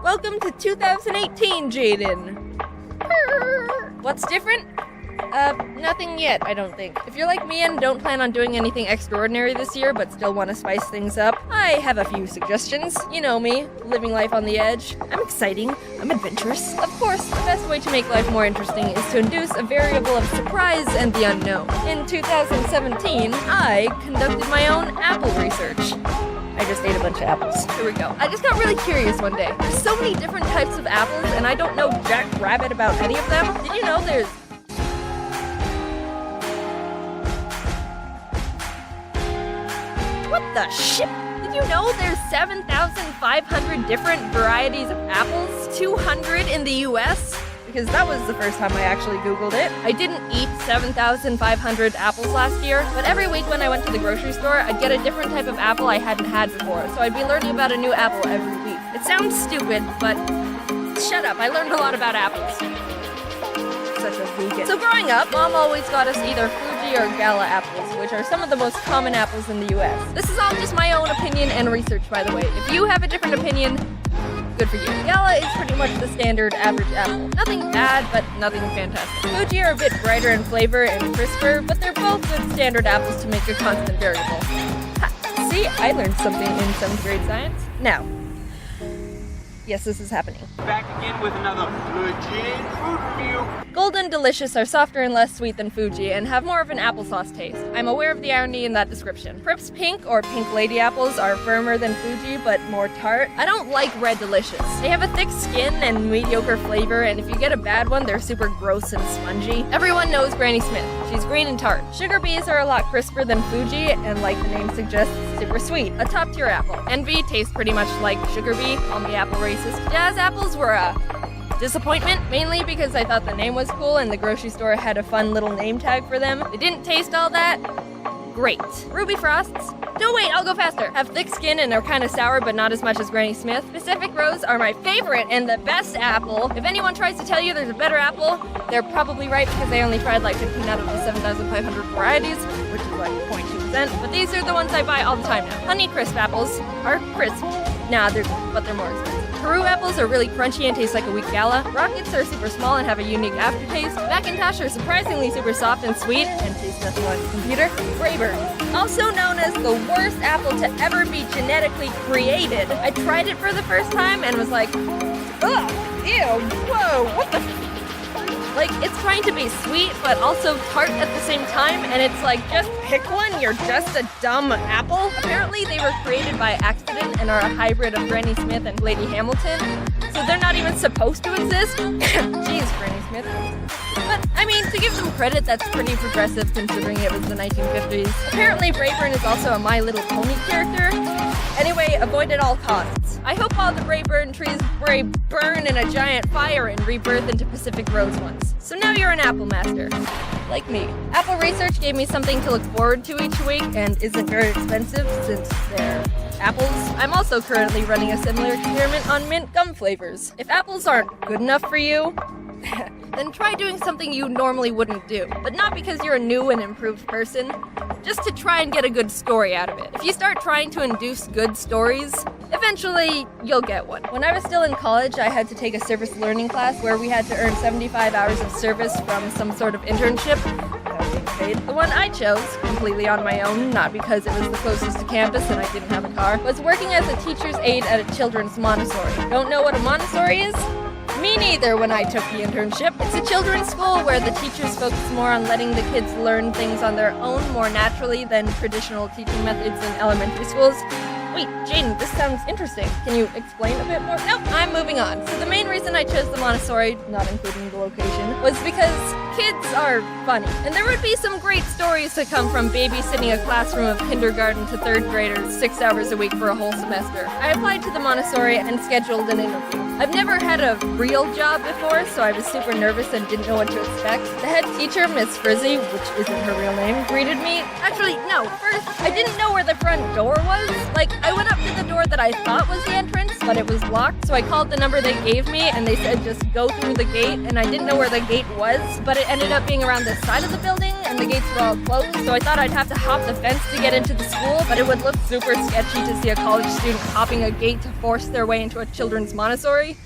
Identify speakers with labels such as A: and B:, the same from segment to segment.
A: Welcome to 2018, Jaden. What's different? Nothing yet, I don't think. If you're like me and don't plan on doing anything extraordinary this year, but still want to spice things up, I have a few suggestions. You know me, living life on the edge. I'm exciting, I'm adventurous. Of course, the best way to make life more interesting is to induce a variable of surprise and the unknown. In 2017, I conducted my own apple research. I just ate a bunch of apples. Here we go. I just got really curious one day. There's so many different types of apples, and I don't know jack rabbit about any of them. Did you know there's... What the shit? Did you know there's 7,500 different varieties of apples? 200 in the US? Because that was the first time I actually Googled it. I didn't eat 7,500 apples last year, but every week when I went to the grocery store, I'd get a different type of apple I hadn't had before, so I'd be learning about a new apple every week. It sounds stupid, but shut up, I learned a lot about apples. Such a vegan. So growing up, Mom always got us either Fuji or Gala apples, which are some of the most common apples in the US. This is all just my own opinion and research, by the way. If you have a different opinion, good for you. Gala is pretty much the standard average apple. Nothing bad, but nothing fantastic. Fuji are a bit brighter in flavor and crisper, but they're both good standard apples to make a constant variable. Ha! See, I learned something in 7th grade science. Now, yes, this is happening.
B: Back again with another legit food review.
A: Golden Delicious are softer and less sweet than Fuji and have more of an applesauce taste. I'm aware of the irony in that description. Prip's Pink or Pink Lady apples are firmer than Fuji but more tart. I don't like Red Delicious. They have a thick skin and mediocre flavor, and if you get a bad one, they're super gross and spongy. Everyone knows Granny Smith. She's green and tart. Sugar Bees are a lot crisper than Fuji and, like the name suggests, super sweet. A top tier apple. Envy tastes pretty much like Sugar Bee. Call me apple racist. Jazz apples were a disappointment, mainly because I thought the name was cool and the grocery store had a fun little name tag for them. They didn't taste all that great. Ruby Frosts, no wait, I'll go faster, have thick skin and are kind of sour but not as much as Granny Smith. Pacific Rose are my favorite and the best apple. If anyone tries to tell you there's a better apple, they're probably right because they only tried like 15 out of the 7,500 varieties, which is like 0.2%, but these are the ones I buy all the time now. Honey Crisp apples are crisp. Nah, they're more expensive. Peru apples are really crunchy and taste like a weak Gala. Rockets are super small and have a unique aftertaste. Macintosh are surprisingly super soft and sweet and taste nothing like a computer. Rayburn, also known as the worst apple to ever be genetically created. I tried it for the first time and was like, ugh, ew, whoa, what the Like, it's trying to be sweet, but also tart at the same time, and it's like, just pick one, you're just a dumb apple. Apparently, they were created by accident and are a hybrid of Granny Smith and Lady Hamilton, so they're not even supposed to exist. Jeez, Granny Smith. But, I mean, to give them credit, that's pretty progressive considering it was the 1950s. Apparently, Rayburn is also a My Little Pony character. Anyway, avoid at all costs. I hope all the Rayburn trees burn in a giant fire and rebirth into Pacific Rose ones. So now you're an apple master. Like me. Apple Research gave me something to look forward to each week and isn't very expensive since they're apples. I'm also currently running a similar experiment on mint gum flavors. If apples aren't good enough for you, then try doing something you normally wouldn't do. But not because you're a new and improved person, just to try and get a good story out of it. If you start trying to induce good stories, eventually you'll get one. When I was still in college, I had to take a service learning class where we had to earn 75 hours of service from some sort of internship without being paid. The one I chose, completely on my own, not because it was the closest to campus and I didn't have a car, was working as a teacher's aide at a children's Montessori. Don't know what a Montessori is? Me neither when I took the internship. It's a children's school where the teachers focus more on letting the kids learn things on their own more naturally than traditional teaching methods in elementary schools. Wait, Jaden, this sounds interesting. Can you explain a bit more? Nope, I'm moving on. So the main reason I chose the Montessori, not including the location, was because kids are funny. And there would be some great stories to come from babysitting a classroom of kindergarten to 3rd graders 6 hours a week for a whole semester. I applied to the Montessori and scheduled an interview. I've never had a real job before, so I was super nervous and didn't know what to expect. The head teacher, Miss Frizzy, which isn't her real name, greeted me. Actually, no, first, I didn't know where the front door was. Like, I went up to the door that I thought was the entrance, but it was locked, so I called the number they gave me, and they said just go through the gate, and I didn't know where the gate was, but it ended up being around the side of the building, and the gates were all closed, so I thought I'd have to hop the fence to get into the school, but it would look super sketchy to see a college student hopping a gate to force their way into a children's Montessori.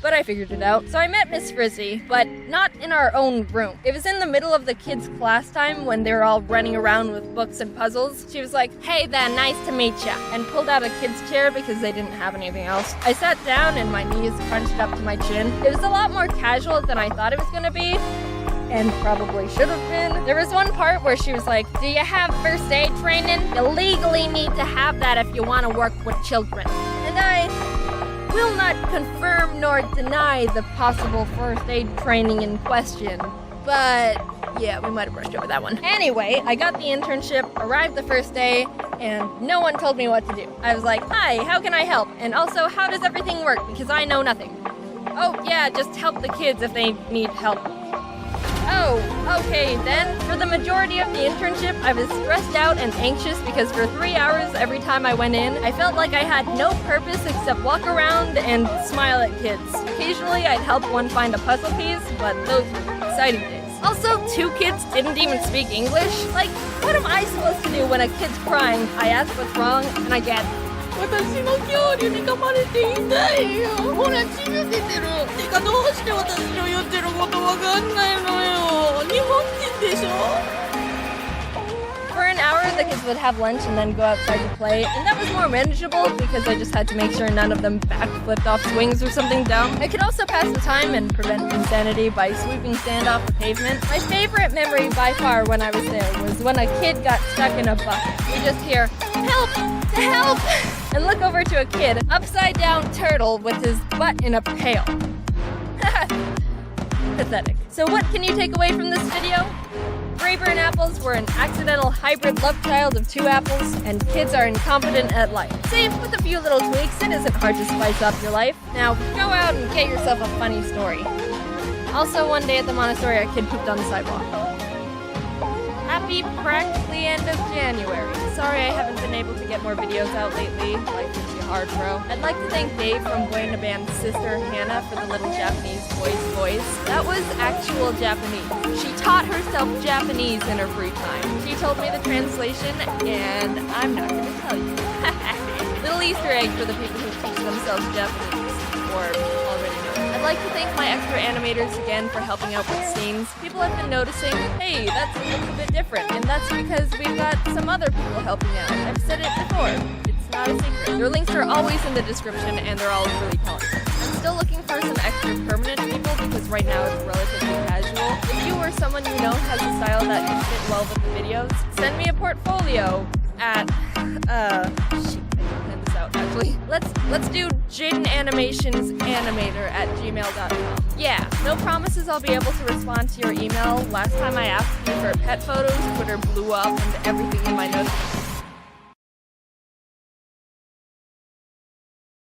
A: But I figured it out. So I met Miss Frizzy, but not in our own room. It was in the middle of the kids' class time when they were all running around with books and puzzles. She was like, "Hey there, nice to meet ya," and pulled out a kid's chair because they didn't have anything else. I sat down and my knees crunched up to my chin. It was a lot more casual than I thought it was gonna be, and probably should have been. There was one part where she was like, "Do you have first aid training? You legally need to have that if you want to work with children." And I will not confirm nor deny the possible first aid training in question, but yeah, we might have brushed over that one. Anyway, I got the internship, arrived the first day, and no one told me what to do. I was like, "Hi, how can I help? And also, how does everything work? Because I know nothing." "Oh yeah, just help the kids if they need help." Oh, okay then. For the majority of the internship, I was stressed out and anxious because for 3 hours every time I went in, I felt like I had no purpose except walk around and smile at kids. Occasionally, I'd help one find a puzzle piece, but those were exciting days. Also, 2 kids didn't even speak English. Like, what am I supposed to do when a kid's crying? I ask what's wrong, and I get, "私の恐竜に噛まれて痛いよ。ほら血が出てる。てかどうして私の言ってることわかんないのよ。日本人でしょ?" For an hour, the kids would have lunch and then go outside to play, and that was more manageable because I just had to make sure none of them backflipped off swings or something dumb. I could also pass the time and prevent insanity by sweeping sand off the pavement. My favorite memory by far when I was there was when a kid got stuck in a bucket. You just hear, "Help! Help!" and look over to a kid, upside down turtle with his butt in a pail. Pathetic. So what can you take away from this video? Rayburn apples were an accidental hybrid love child of 2 apples, and kids are incompetent at life. Save with a few little tweaks, it isn't hard to spice up your life. Now, go out and get yourself a funny story. Also, one day at the Montessori, a kid pooped on the sidewalk. Happy practically end of January. Sorry I haven't been able to get more videos out lately. Life is too hard, bro. I'd like to thank Dave from Buena Band's sister, Hannah, for the little Japanese boy's voice. That was actual Japanese. She taught herself Japanese in her free time. She told me the translation, and I'm not going to tell you. Little Easter egg for the people who teach themselves Japanese, or already know. I'd like to thank my extra animators again for helping out with scenes. People have been noticing, hey, that looks a bit different, and that's because we've got some other people helping out. I've said it before. It's not a secret. Their links are always in the description, and they're all really talented. I'm still looking for some extra permanent people because right now it's relatively casual. If you or someone you know has a style that could fit well with the videos, send me a portfolio at, actually. Let's do JadenAnimationsAnimator@gmail.com. Yeah, no promises I'll be able to respond to your email. Last time I asked you for pet photos, Twitter blew up and everything in my notifications